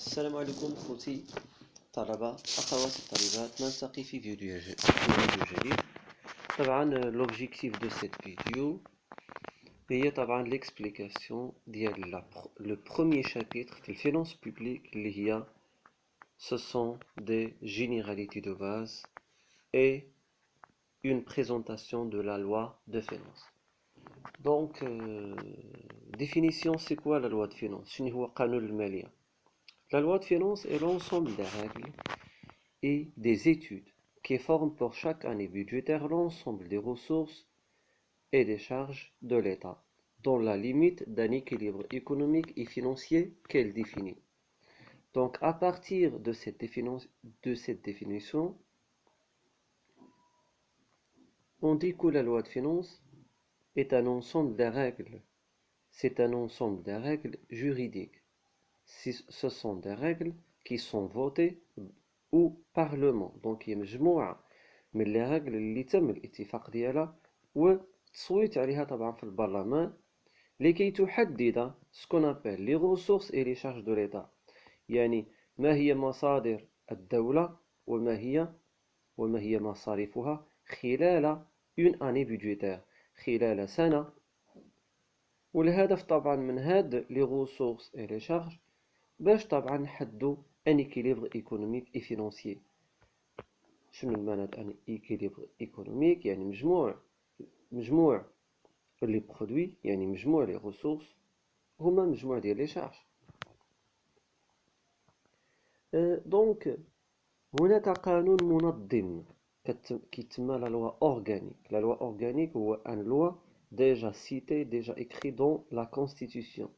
السلام عليكم خوتي طلبة أخواتي الطالبات، نلتقي في فيديو جديد. طبعا l'objectif de cette vidéo هي طبعا l'explication ديال le premier chapitre في الفينانس publique اللي هي ce sont des généralités de base et une présentation de la loi de finance. Donc définition, c'est quoi la loi de finance؟ شنو هو قانون المالية؟ La loi de finance est l'ensemble des règles et des études qui forment pour chaque année budgétaire l'ensemble des ressources et des charges de l'État, dans la limite d'un équilibre économique et financier qu'elle définit. Donc, à partir de cette définition, on dit que la loi de finance est un ensemble de règles. C'est un ensemble de règles juridiques. Ce sont des règles qui sont votées au Parlement. Donc هي مجموعة من les règles اللي تم الاتفاق ديالها والتصويت عليها طبعا في البرلمان لكي تحدد ce qu'on appelle les ressources et les charges de l'État. يعني ما هي مصادر الدولة وما هي مصاريفها خلال une année budgétaire، خلال سنة. والهدف طبعا من هاد les ressources et les charges باش طبعا نحدو ان équilibre économique et financier. شنو المعنى ان équilibre économique؟ يعني مجموع لي برودوي، يعني مجموع لي ريسورس هما مجموع ديال لي شارج. دونك هناك قانون منظم كيتسمى لا لوا اورغانيك. لا لوا اورغانيك هو ان لوا déjà cité, déjà écrit dans la constitution.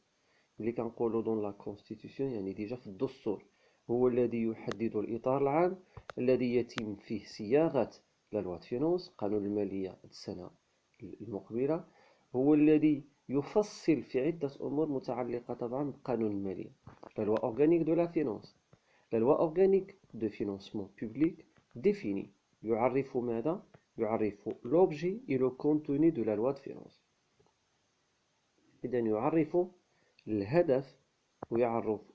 اللي كنقولوا دون لا كونستيتيوشن يعني ديجا في الدستور، هو الذي يحدد الإطار العام الذي يتم فيه صياغة لا لوا فينانس، قانون المالية السنة المقبلة، هو الذي يفصل في عدة أمور متعلقة طبعا بقانون المالية. لا لوا أورغانيك دو لا فينانس، لا لوا أورغانيك دو فينانسمون بوبليك ديفيني، يعرف ماذا؟ يعرف لوبجي et le contenu de la loi de finance. إذن يعرف الهدف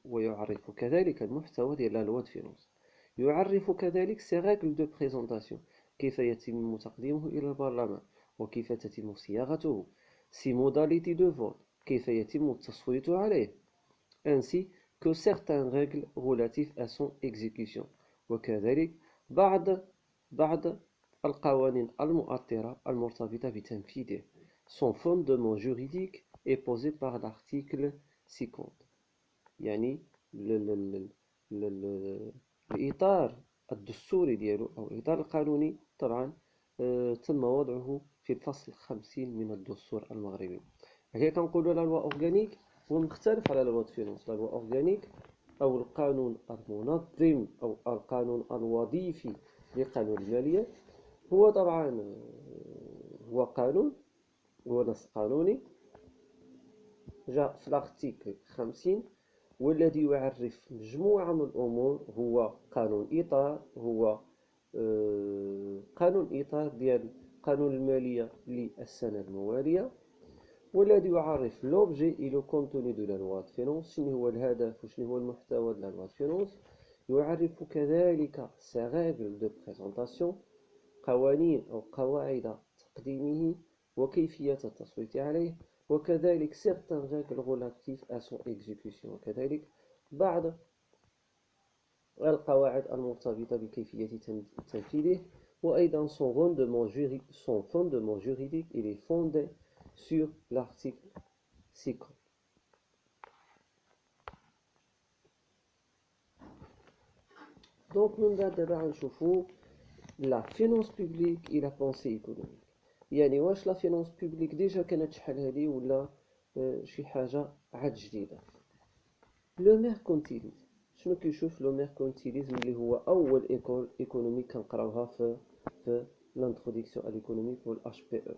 ويعرف كذلك المحتوى ديال لا لوا د فينانس. يعرف كذلك سي ريغل دو بريزونطاسيون، كيف يتم تقديمه إلى البرلمان وكيف تتم صياغته، سي موداليتي دو فوت، كيف يتم التصويت عليه، ainsi que certaines règles relatives à son exécution، وكذلك بعض القوانين المؤطرة المرتبطة بتنفيذه. Son fondement juridique est posé par l'article 50. يعني الإطار الدستوري ديالو أو الإطار القانوني طبعا تم وضعه في الفصل 50 من الدستور المغربي. هي كنقولوا لا لوا أورغانيك هو مختلف على لا لوا د فينانس. لا لوا أورغانيك أو القانون المنظم أو القانون الوظيفي لقانون المالية هو طبعا هو قانون، هو نص قانوني جاء في الارتيكل 50 والذي يعرف مجموعة من الأمور. هو قانون إطار، هو قانون إطار ديال قانون المالية للسنة الموالية، والذي يعرف لوبجي إي لو كونتوني دو لا لوا د فينانس، شنو هو الهدف وشنو هو المحتوى ديال لا لوا د فينانس. يعرف كذلك سي ريغل دو بريزونطاسيون، قوانين أو قواعد تقديمه وكيفية التصويت عليه، وكذلك certaines règles relatives à son exécution، وكذلك بعض القواعد المرتبطة بكيفية تنفيذه. وأيضا son fondement juridique il est fondé sur l'article 50. Donc من بعد دابا غنشوفو لا فينانس بوبليك إلى بونسي ايكونوميك. يعني واش لا فينانس بوبليك ديجا كانت شحال هادي ولا شي حاجة عاد جديدة؟ لو ميركونتيليزم، شنو كيشوف لو ميركونتيليزم اللي هو أول إيكول إيكونوميك كنقراوها في l'introduction à l'économie pour l'HPE.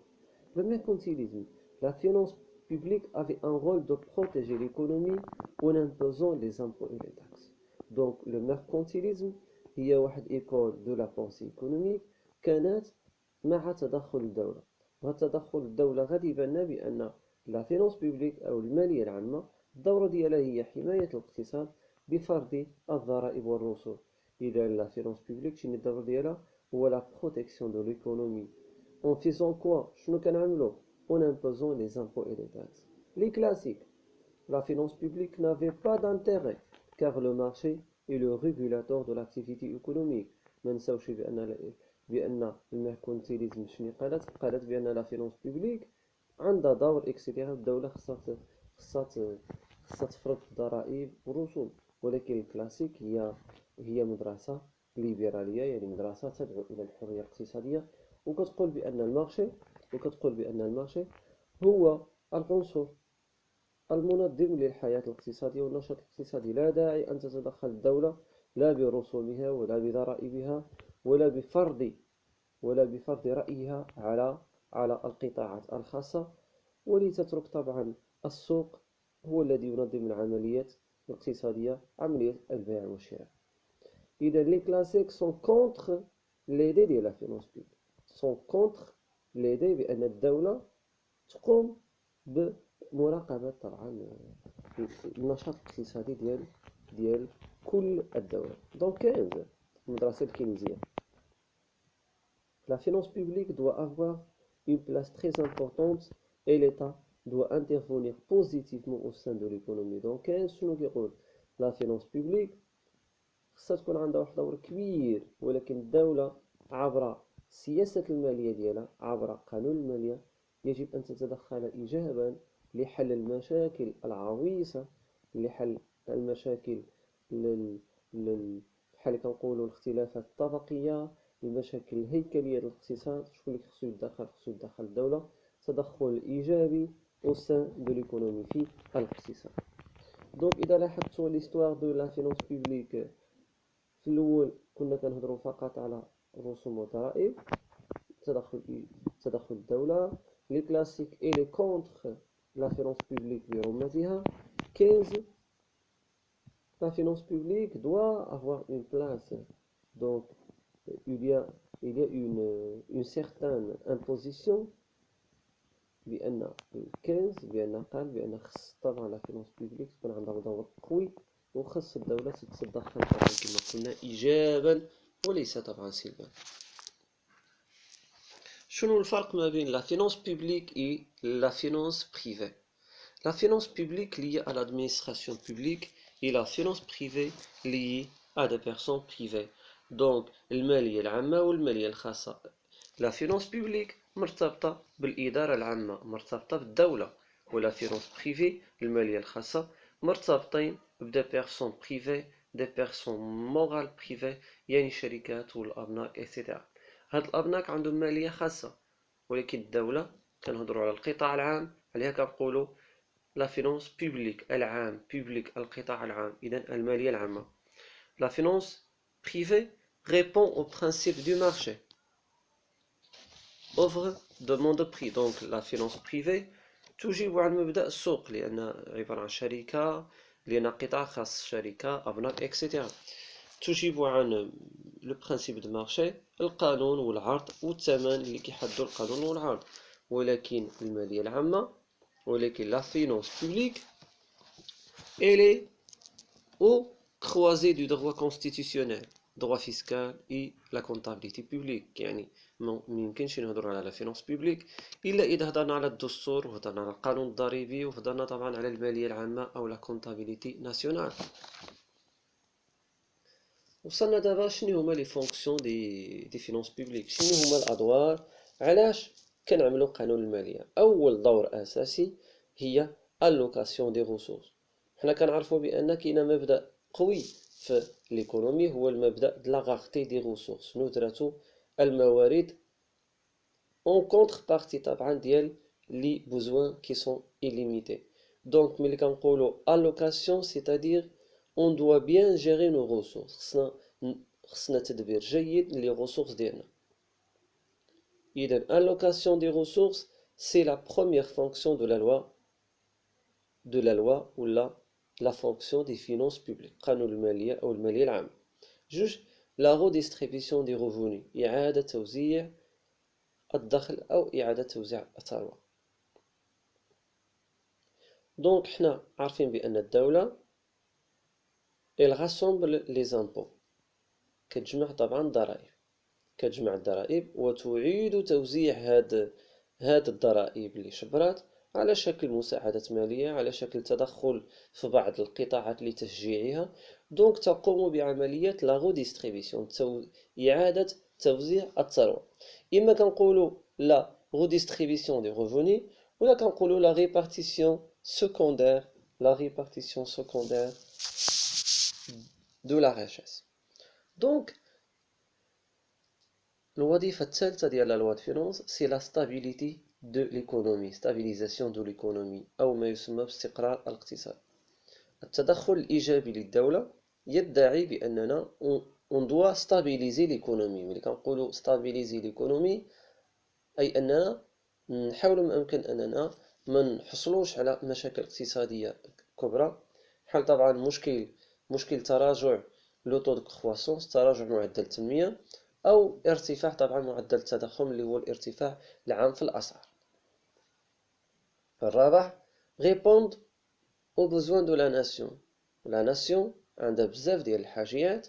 Le mercantilisme, la finance publique avait un rôle de protéger l'économie en imposant les impôts et les taxes. Donc le mercantilisme هي واحد إيكول دو لا بونسي إيكونوميك كانت مع تدخل الدولة. وتدخل الدولة غادي يبان لنا بأن لا فينانس بوبليك أو المالية العامة الدورة ديالها هي حماية الاقتصاد بفرض الضرائب والرسوم. إذا لا فينانس بوبليك شنو الدور ديالها؟ هو لا بروتيكسيون دو ليكونومي. En faisant quoi? شنو كنعملو؟ En imposant les impôts et les taxes. Les classiques. La finance publique n'avait pas d'intérêt car le marché est le régulateur de l'activité économique. ما نساوش بأن الميركونتيليزم شنو قالت بأن لا فينانس بوبليك عندها دور اكسيتيرا. الدولة خصها تفرض ضرائب ورسوم، ولكن الكلاسيك هي مدرسة ليبرالية، يعني مدرسة تدعو إلى الحرية الاقتصادية، وكتقول بأن المارشي هو العنصر المنظم للحياة الاقتصادية والنشاط الاقتصادي. لا داعي أن تتدخل الدولة لا برسومها ولا بضرائبها ولا بفرض رأيها على القطاعات الخاصة، ولتترك طبعا السوق هو الذي ينظم العمليات الاقتصادية، عملية البيع والشراء. إذا لي كلاسيك سون كونتر ليدي ديال لا فينانس بوبليك، سون كونتر ليدي بأن الدولة تقوم بمراقبة طبعا النشاط الاقتصادي ديال كل الدولة. دونك 15 المدرسة الكينيزية. La finance publique doit avoir une place très importante et l'État doit intervenir positivement au sein de l'économie. Donc شنو كيقول؟ لا فينانس بوبليك خصها تكون عندها واحد الدور كبير، ولكن الدولة عبر السياسة المالية ديالها، عبر قانون المالية، يجب أن تتدخل إيجابا لحل المشاكل العويصة، لحل المشاكل بحال كنقولوا الاختلافات الطبقية، المشاكل الهيكلية للاقتصاد. شكون اللي خصو يتدخل؟ خصو يتدخل الدولة تدخل إيجابي au sein de l'économie في الاقتصاد. دونك إذا لاحظتوا l'histoire de la finance publique، في الأول كنا كنهضروا فقط على الرسوم والضرائب، تدخل الدولة. لي كلاسيك et les contre la finance publique برمتها. 15 la finance publique doit avoir une place. Donc il y a une certaine imposition بأن 15 بأن خص طبعا لا فينانس بوبليك تكون عندها دور قوي، وخص الدولة تتدخل طبعا كما قلنا إيجابا وليس طبعا سلبا. شنو الفرق ما بين لا فينانس بوبليك et la finance privée؟ La finance publique liée à l'administration publique et la finance privée liée à des personnes privées. Donc المالية العامة والمالية الخاصة. La finance publique مرتبطة بالإدارة العامة، مرتبطة بالدولة، ولا فينانس بريفي المالية الخاصة مرتبطين بدي بيرسون بريفي، دي بيرسون مورال بريفي، يعني شركات والأبناك إتسيتيرا. هاد الأبناك عندهم مالية خاصة، ولكن الدولة كنهضروا على القطاع العام، عليها كنقولوا لا فينانس بوبليك العام، بوبليك القطاع العام، إذن المالية العامة. La finance privée répond au principe du marché. offre demande prix. Donc la finance privée تجيب عن مبدأ السوق، لأن عبارة عن شركة، لأن قطاع خاص، شركة أبناء إكسيتيرا. تجيب عن لو برانسيب دو مارشي، القانون والعرض والثمن اللي كيحددوا القانون والعرض. ولكن المالية العامة، ولكن لا فينانس بوبليك elle est au croisée du droit constitutionnel، droit fiscal et la comptabilité publique. يعني ما يمكنش نهضروا على فينانس بوبليك الا اذا هضرنا على الدستور، وهضرنا على القانون الضريبي، وهضرنا طبعا على الماليه العامه او لا كونتابيليتي ناسيونال. وصلنا دابا شنو هما لي فونكسيون دي فينانس بوبليك، شنو هما الادوار، علاش كنعملوا قانون الماليه. اول دور اساسي هي الوكاسيون دي ريسورس. حنا كنعرفوا بان كاين مبدا قوي في ليكونومي، هو المبدا د لا غارتي دي ريسورس، ندرة الموارد en contrepartie طبعا ديال les besoins qui sont illimités. Donc ملي كنقولوا allocation c'est-à-dire on doit bien gérer nos ressources، خصنا تدبير جيد لي ressources ديالنا. إذن allocation des ressources c'est la première fonction de la loi ou la fonction des finances publiques، قانون المالية أو المالية العامة. جوج la redistribution des revenus، إعادة توزيع الدخل أو إعادة توزيع الثروة. دونك حنا عارفين بأن الدولة elle rassemble les impôts. كتجمع طبعا الضرائب، كتجمع الضرائب وتعيد توزيع هاد الضرائب اللي شبرات على شكل مساعدات مالية، على شكل تدخل في بعض القطاعات لتشجيعها. دونك تقوم بعملية لا ريديستريبيسيون، إعادة توزيع الثروة. إما كنقولوا لا ريديستريبيسيون دي ريفوني، ولا كنقولوا لا ريبارتيسيون سكوندير، لا ريبارتيسيون سكوندير دو لا ريشيس. دونك الوظيفة الثالثة ديال لا لوا دو فينونس سي لا ستابيليتي دو ليكونومي، ستابيليزاسيون دو ليكونومي، أو ما يسمى باستقرار الاقتصاد. التدخل الإيجابي للدولة يدعي بأننا on doit stabiliser l'économie. ملي كنقولوا stabiliser l'économie أي أننا نحاول ما أمكن أننا ما نحصلوش على مشاكل اقتصادية كبرى، بحال طبعا مشكل تراجع لو طو دو كرواسونس، تراجع معدل التنمية، أو ارتفاع طبعا معدل التضخم اللي هو الارتفاع العام في الأسعار. الرابع répondre aux besoins de la nation. لا ناسيون عندها بزاف ديال الحاجيات،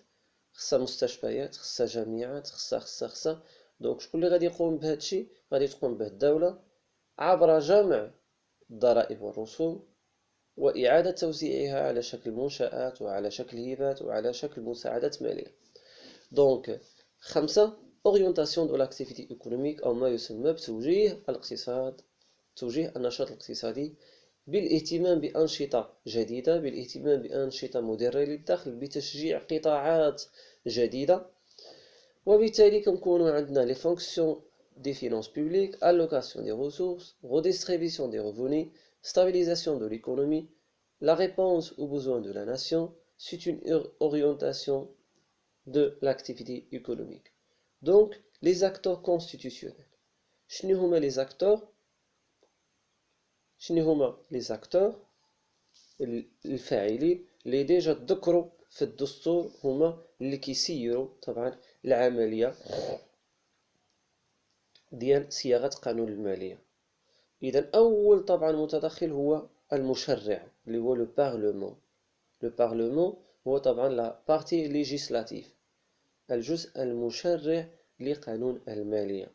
خصها مستشفيات، خصها جامعات، خصها دونك شكون اللي غادي يقوم بهذا الشيء؟ غادي تقوم به الدولة عبر جمع الضرائب والرسوم وإعادة توزيعها على شكل منشآت وعلى شكل هبات وعلى شكل مساعدات مالية. دونك 5 orientation de l'activité économique، أو ما يسمى بتوجيه الاقتصاد، توجيه النشاط الاقتصادي بالاهتمام بأنشطة جديدة، بالاهتمام بأنشطة مدرة للدخل، بتشجيع قطاعات جديدة. وبالتالي كنكونوا عندنا لي فونكسيون دي فينانس بوبليك، allocation des ressources, redistribution des revenus, stabilisation de l'économie, la réponse aux besoins de la nation. C'est une orientation de l'activité économique. Donc, les acteurs constitutionnels. شنو هما les acteurs؟ شنو هما les acteurs الفاعلين اللي ديجا تذكروا في الدستور، هما اللي كيسيروا طبعا العملية ديال صياغة قانون المالية. إذا أول طبعا متدخل هو المشرع اللي هو لو بارلمون. لو بارلمون هو طبعا لا بارتي ليجيسلاتيف، الجزء المشرع لقانون المالية.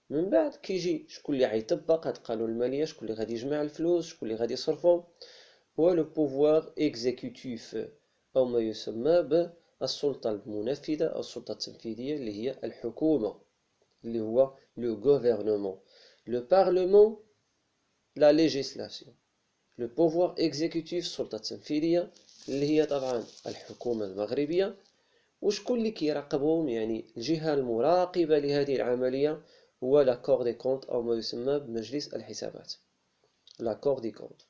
من بعد كيجي شكون اللي غيطبق هاد القانون المالية، شكون اللي غادي يجمع الفلوس، شكون اللي غادي يصرفو، هو لو بوفوار اكزيكوتيف، أو ما يسمى بالسلطة المنفذة أو السلطة التنفيذية اللي هي الحكومة، اللي هو لو gouvernement. لو بارلمون لا ليجيسلاسيون، لو بوفوار اكزيكوتيف السلطة التنفيذية اللي هي طبعا الحكومة المغربية. وشكون اللي كيراقبهم؟ يعني الجهة المراقبة لهذه العملية هو لا كور دي كونت، أو ما يسمى بمجلس الحسابات، لا كور دي كونت.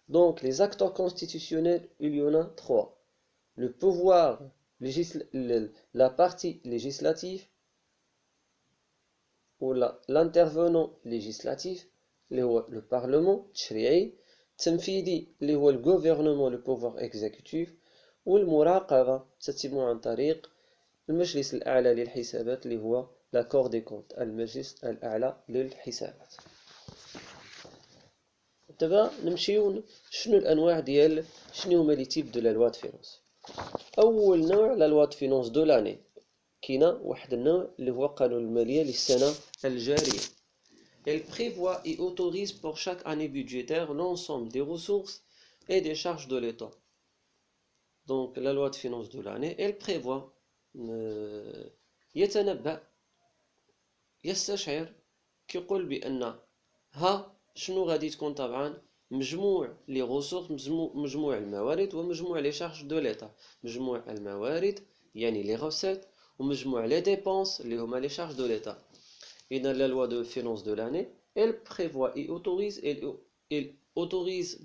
Donc, les acteurs constitutionnels, il y en a 3. Le pouvoir, la partie législative, ou l'intervenant législatif, le Parlement, التشريعي، التنفيذي اللي هو le gouvernement, le pouvoir exécutif، والمراقبة تتم عن طريق المجلس الأعلى للحسابات اللي هو la Cour des comptes، المجلس الأعلى للحسابات. دابا نمشيو شنو الانواع ديال شنو هما لي تيب دو لا لوا دو فينونس. اول نوع لا لوا دو فينونس دو لاني، كاينه واحد النوع اللي هو قانون الماليه للسنه الجاريه. Elle prévoit et autorise pour chaque année budgétaire l'ensemble des ressources et des charges de l'État. Donc la loi de finances de l'année, elle prévoit يتنبأ، يستشعر، كيقول بأن ها شنو غادي تكون طبعا مجموع لي غوسورس، مجموع الموارد ومجموع لي شارج دو ليتا. مجموع الموارد يعني لي غوسيت، ومجموع لي ديبونس اللي هما لي شارج دو ليتا. إذا لا لوا دو فينونس دو لاني elle prévoit et autorise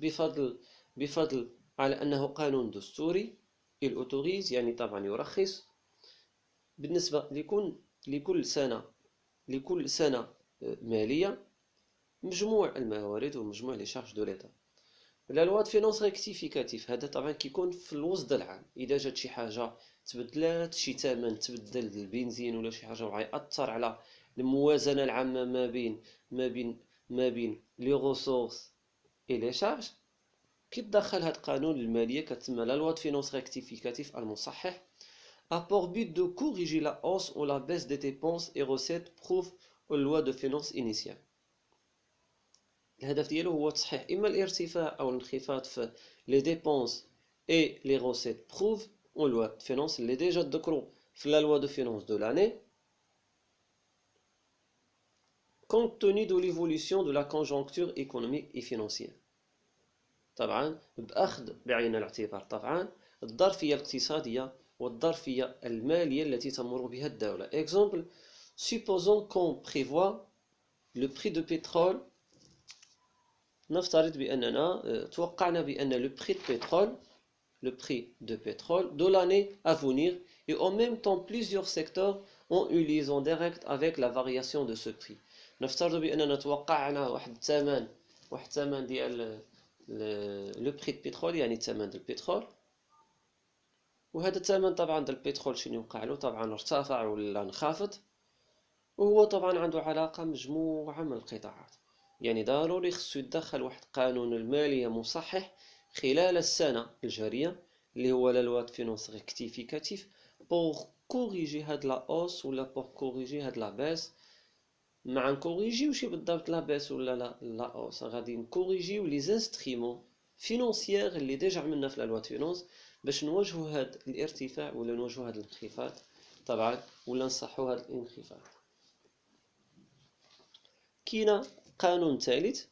بفضل على أنه قانون دستوري. il autorise يعني طبعا يرخص بالنسبة لكل سنة مالية مجموع الموارد ومجموع لي شارج دو ليتا. لا لوا دو فينونس ريكتيفيكاتيف هذا طبعا كيكون في الوسط العام، اذا جات شي حاجه تبدلات، شي ثمن تبدل البنزين ولا شي حاجه وغيأثر على الموازنه العامه ما بين لي غوسورس اي لي شارج، كي تدخل هاد القانون المالية كتسمى لا لوا دو فينونس ريكتيفيكاتيف المصحح a pour but de corriger la hausse ou la baisse des dépenses et recettes prouve aux lois de finances initiales. الهدف ديالو هو تصحيح إما الارتفاع أو الانخفاض في les dépenses et les recettes prouve aux lois de finances اللي ديجا تذكروا في la loi de finances de l'année compte tenu de l'évolution de la conjoncture économique et financière. طبعا بأخذ بعين الاعتبار طبعا الظرفية الاقتصادية والظرفية المالية التي تمر بها الدولة. Exemple, supposons qu'on prévoit le prix de pétrole. نفترض بأننا توقعنا بأن le prix de pétrole de l'année à venir et en même temps plusieurs secteurs ont eu liaison directe avec la variation de ce prix. نفترض بأننا توقعنا واحد الثمن ديال لو بري دو بترول يعني الثمن ديال البترول وهذا الثمن طبعا ديال البترول شنو وقع له طبعا ارتفع ولا انخفض وهو طبعا عنده علاقة مجموعة من القطاعات يعني ضروري خصو يدخل واحد القانون المالية مصحح خلال السنة الجارية اللي هو لا لوا دو فينونس ريكتيفيكاتيف بور كوريجي هاد لا اوس ولا بور كوريجي هاد لا باس مع نكوريجيو شي بالضبط لا باس ولا لا اوس غادي نكوريجيو لي زانسترومون فينونسيير اللي ديجا عملنا في لا لوا فينونس باش نواجهوا هاد الارتفاع ولا نواجهوا هاد الانخفاض طبعا ولا نصحوا هاد الانخفاض. كاين قانون ثالث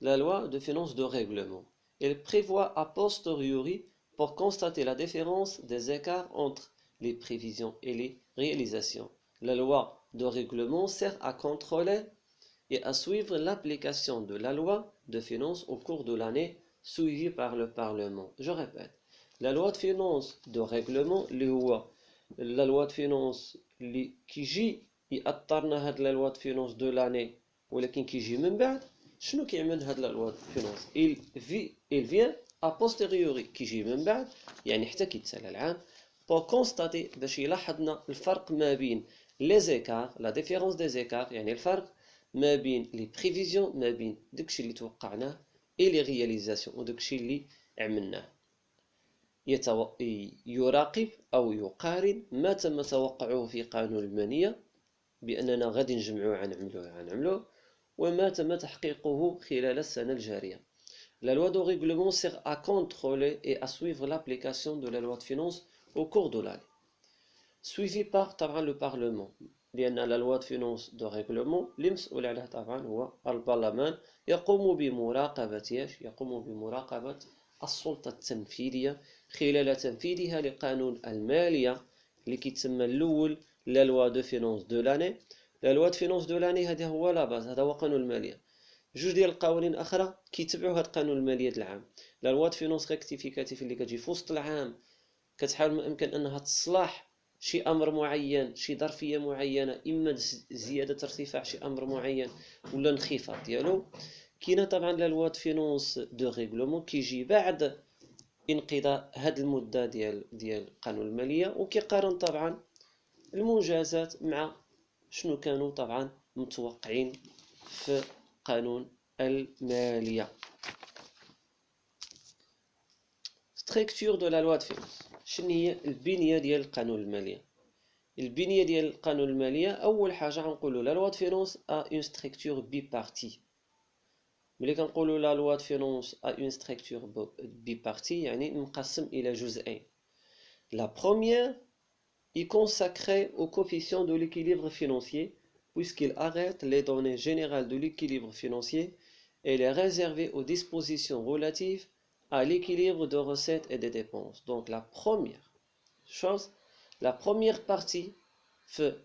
لا لوا دو فينونس دو رèglement. Elle prévoit a posteriori pour constater la différence des écarts entre les prévisions et les réalisations. La loi de règlement sert à contrôler et à suivre l'application de la loi de finances au cours de l'année suivie par le Parlement. Je répète, la loi de finances de règlement اللي هو la loi de finances اللي كيجي يأطرنا هاد la loi de finances de l'année ولكن كيجي من بعد شنو كيعمل هاد la loi de finances il vient a posteriori كيجي من بعد يعني حتى كيتسالى العام pour constater باش يلاحظنا الفرق ما بين les écarts la différence des écarts يعني الفرق ما بين لي بريفيزيون ما بين داكشي اللي توقعناه اي لي رياليزاسيون وداكشي اللي عملناه يراقب او يقارن ما تم توقعه في قانون المالية باننا غادي نجمعوه غنعملوه وما تم تحقيقه خلال السنة الجارية. La loi de règlement sert à contrôler et à suivre l'application de la loi de finances au cours de l'année. Suivi par طبعا le Parlement لأن la loi de finances de règlement اللي مسؤول عليها طبعا هو البرلمان يقوم بمراقبة السلطة التنفيذية خلال تنفيذها لقانون المالية اللي كيتسمى الأول لا لوا دو فينونس دو لاني. لا لوا دو فينونس دو لاني هذا هو لا باز هذا هو قانون المالية. جوج ديال القوانين اخرى كيتبعوا هذا القانون المالية العام. لا لوا دو فينونس ريكتيفيكاتيف اللي كتجي في وسط العام كتحاول ما امكن انها تصلح شي امر معين شي ظرفيه معينه اما زياده ارتفاع شي امر معين ولا انخفاض ديالو. كاينه طبعا لا لوا دو فينونس دو ريغلومون كيجي بعد انقضاء هاد المده ديال القانون الماليه وكيقارن طبعا المنجزات مع شنو كانوا طبعا متوقعين في قانون الماليه. ستركتور دو لا لوا دو فينونس شنو هي البنيه ديال القانون الماليه؟ البنيه ديال القانون الماليه اول حاجه غنقولوا لا لوا دو فينونس ا اون ستركتور بي بارتي. ملي كنقولوا لا لوا دو فينونس ا اون ستركتور بي بارتي يعني مقسم الى جزئين. لا بروميير est consacré au coefficient de l'équilibre financier puisqu'il arrête les données générales de l'équilibre financier et les réservé aux dispositions relatives à l'équilibre de recettes et des dépenses. Donc la première chose, la première partie fait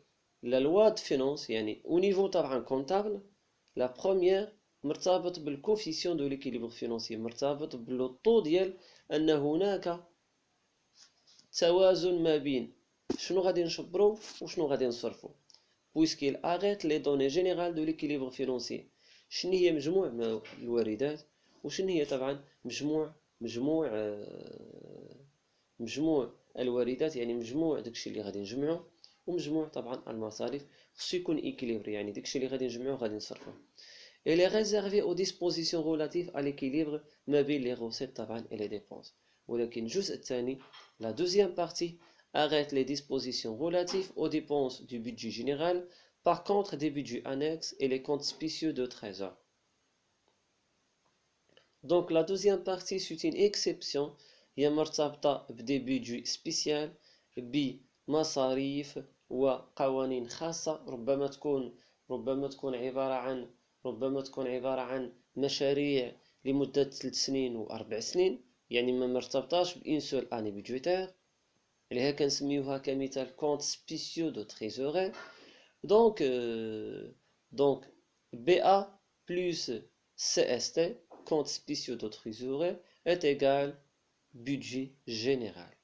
la loi de finances يعني au niveau طبعا comptable la première مرتبط بالcoefficient de l'équilibre financier مرتبط بالطو ديال ان هناك توازن ما بين شنو غادي نشبرو وشنو غادي نصرفو puisqu'il arrête les données générales de l'équilibre financier. شنو هي مجموع الواردات وشنو هي طبعا مجموع الواردات يعني مجموع داكشي اللي غادي نجمعو ومجموع طبعا المصاريف خصو يكون ايكيليبر يعني داكشي اللي غادي نجمعو غادي نصرفو. Elle est réservée aux dispositions relatives à l'équilibre ما بين les recettes طبعا et les dépenses. ولكن الجزء الثاني, la deuxième partie, arrête les dispositions relatives aux dépenses du budget général, par contre des budgets annexes et les comptes spéciaux de trésor. Donc la deuxième partie, c'est une exception هي مرتبطة بدي بيدجي سبيسيال بمصاريف وقوانين خاصة ربما تكون عبارة عن مشاريع لمدة 3 سنين و4 سنين، يعني ما مرتبطاش بإن سول اني بيدجيتير اللي هي كنسميوها كمثال كونت سبيسيو دو تريزوري. Donc BA plus CST, compte spéciaux de trésorerie, est égal budget général.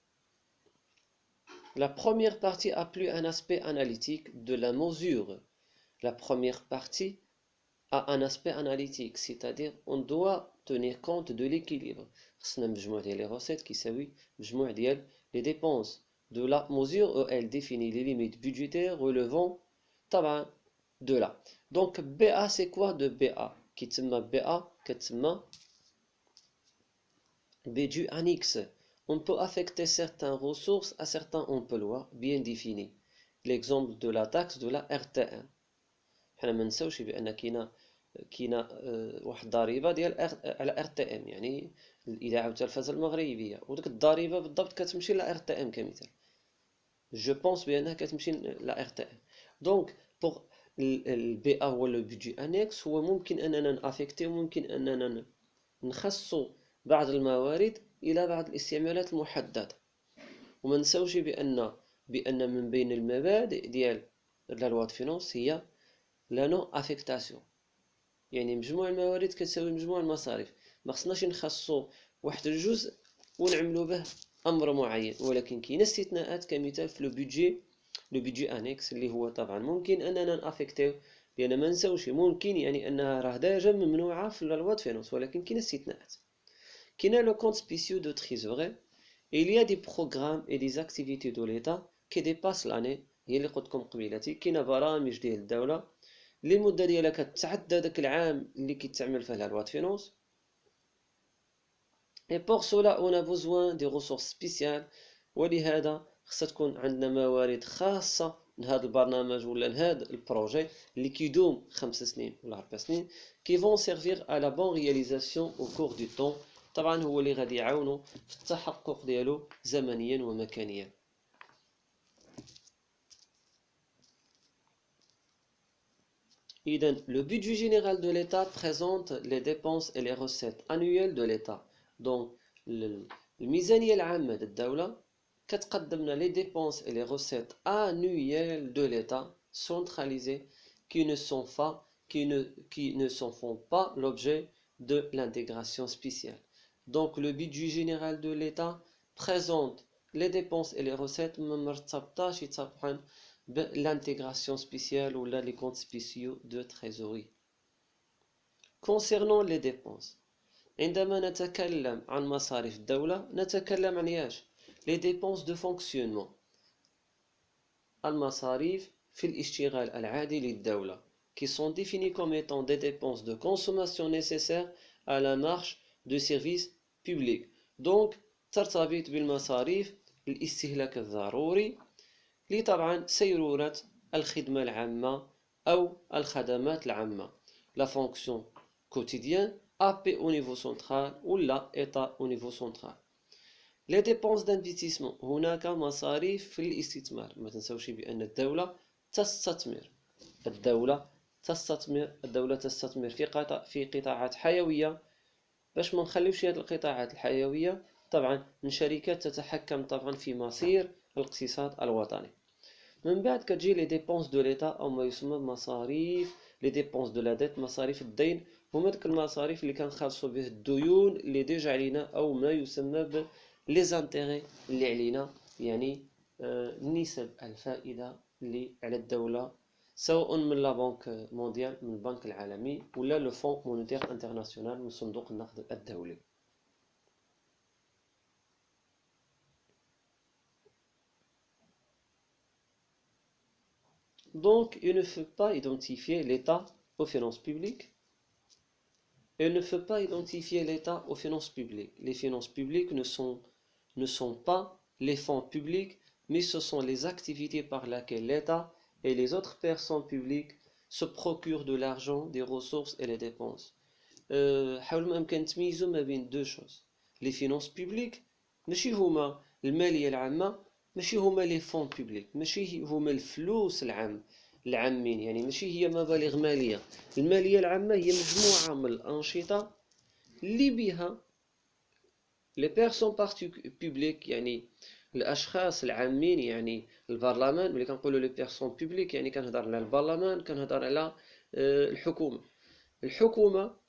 La première partie a plus un aspect analytique de la mesure. La première partie a un aspect analytique, c'est-à-dire on doit tenir compte de l'équilibre. Les recettes qui s'appellent les dépenses de la mesure où elle définit les limites budgétaires relevant de là. Donc BA, c'est quoi de BA? Qui تسمى BA كتسمى budget annexe. On peut affecter certaines ressources à certains emplois bien définis. L'exemple de la taxe de la RTM. حنا ما نساوش بان كاينه واحد الضريبه ديال على RTM، يعني الاذاعه والتلفزه المغربيه، وديك الضريبه بالضبط كتمشي ل RTM كمثال. جو بونس بانها كتمشي ل RTM. دونك بوغ البي هو لو بيدجي انيكس، هو ممكن اننا نافيكتيو، ممكن اننا نخصصوا بعض الموارد الى بعض الاستعمالات المحدده. وما نساوش بان من بين المبادئ ديال لا لوا د فينونس هي لا نو افيكتاسيون، يعني مجموع الموارد كتساوي مجموع المصاريف. ما خصناش نخصصوا واحد الجزء ونعملوا به امر معين، ولكن كاين استثناءات كمثال في لو بيدجي انيكس اللي هو طبعا ممكن اننا نافيكتيو، لان ما نساوش ممكن يعني انها راه ديجا ممنوعه في لا لوا د فينونس، ولكن كاين استثناءات. كاين لو كونت سبيسيو دو تريزوري. il y a des programmes et des activités de l'État qui dépassent l'année. هي اللي قلت لكم قبيلتي، كاينه برامج ديال الدوله اللي المده ديالها كتعدى داك العام اللي كيتعمل فيه لا لوا د فينونس. et pour cela on a besoin des ressources spéciales، ولهذا خصها تكون عندنا موارد خاصه لهذا البرنامج ولا لهذا البروجي اللي كيدوم 5 سنين ولا 4 سنين، qui vont servir à la bonne réalisation au cours du temps. طبعا هو اللي غادي يعاونوا في التحقق ديالو زمنيا ومكانيا. Le budget général de l'État présente les dépenses et les recettes annuelles de l'État. Donc, الميزانية العامة للدولة كتقدم لنا les dépenses et les recettes annuelles de l'État centralisées qui ne font pas l'objet de l'intégration spéciale. Donc, le budget général de l'État présente les dépenses et les recettes ما مرتبطاش طبعا l'intégration spéciale ou là les comptes spéciaux de trésorerie. Concernant les dépenses، عندما نتكلم عن مصاريف الدولة نتكلم عن ايش؟ les dépenses de fonctionnement، المصاريف في الاشتغال العادي للدولة qui sont définies comme étant des dépenses de consommation nécessaires à la marche de services publics. Donc ترتبط بالمصاريف الاستهلاك الضروري لطبعا سيرورة الخدمة العامة أو الخدمات العامة. La fonction quotidienne AP au niveau central ou la état au niveau central. Les dépenses d'investissement، هناك مصاريف في الاستثمار. ما تنسوش بأن الدولة تستثمر في قطاعات حيوية. باش ما نخليوش هذه القطاعات الحيوية طبعا من شركات تتحكم طبعا في مصير الاقتصاد الوطني. من بعد كتجي لي ديبونس دو ليتا او ما يسمى مصاريف لي ديبونس دو لا ديت، مصاريف الدين. هما ديك المصاريف اللي كنخلصوا به الديون اللي ديجا علينا او ما يسمى ب لي زانتيغي اللي علينا، يعني نسب الفائده اللي على الدوله سواء من لا بنك مونديال من البنك العالمي ولا لو فون مونيتير انترناسيونال من صندوق النقد الدولي. Donc, il ne faut pas identifier l'État aux finances publiques Elle ne peut pas identifier l'État aux finances publiques. Les finances publiques ne sont pas les fonds publics, mais ce sont les activités par lesquelles l'État et les autres personnes publiques se procurent de l'argent, des ressources et les dépenses. حاول ما أمكن تميزوا ما بين deux choses. Les finances publiques ماشي هما المالية العامة، ماشي هما لي فون بوبليك، ماشي هما الفلوس العامين، يعني ماشي هي مبالغ مالية. المالية العامة هي مجموعة من الأنشطة اللي بها لي بيرسون بوبليك، يعني الأشخاص العامين، يعني البرلمان. ملي كنقولوا لي بيرسون بوبليك يعني كنهضر على البرلمان، كنهضر على الحكومة. الحكومة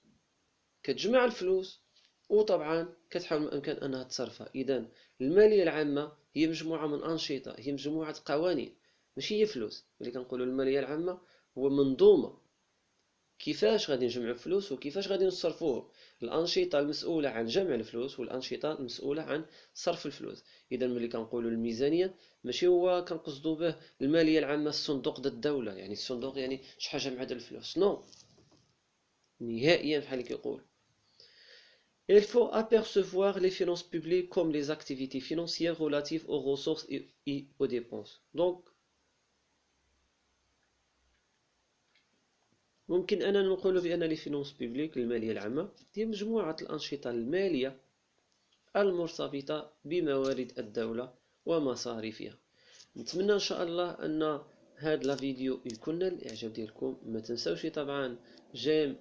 كتجمع الفلوس وطبعا كتحاول بإمكان أنها تصرفها. إذا المالية العامة هي مجموعة من أنشطة، هي مجموعة قوانين، ماشي هي فلوس. ملي كنقولوا المالية العامة هو منظومة كيفاش غادي نجمعوا فلوس وكيفاش غادي نصرفوه، الأنشطة المسؤولة عن جمع الفلوس والأنشطة المسؤولة عن صرف الفلوس. إذا ملي كنقولوا الميزانية ماشي هو كنقصدوا به المالية العامة الصندوق ديال الدولة، يعني الصندوق يعني شي حاجة مع الفلوس، نو نهائيا بحال اللي كيقول. Il faut apercevoir les finances publiques comme les activités financières relatives aux ressources et aux dépenses. Donc, ممكن أننا نقول بأن les finances publiques المالية العامة هي مجموعة الأنشطة المالية المرتبطة بموارد الدولة ومصاريفها. نتمنى إن شاء الله أن هذا الفيديو يكون الإعجاب ديالكم. ما تنسوش طبعا جيم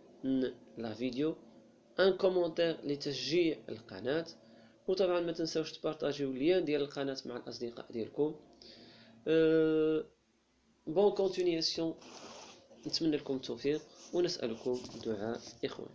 لا فيديو، ان كومونتير لتشجيع القناة، وطبعا ما تنسوش تبارطاجيو اللين ديال القناة مع الأصدقاء ديالكم. بون كونتينياسيون، نتمنى لكم التوفيق ونسألكم دعاء إخوان.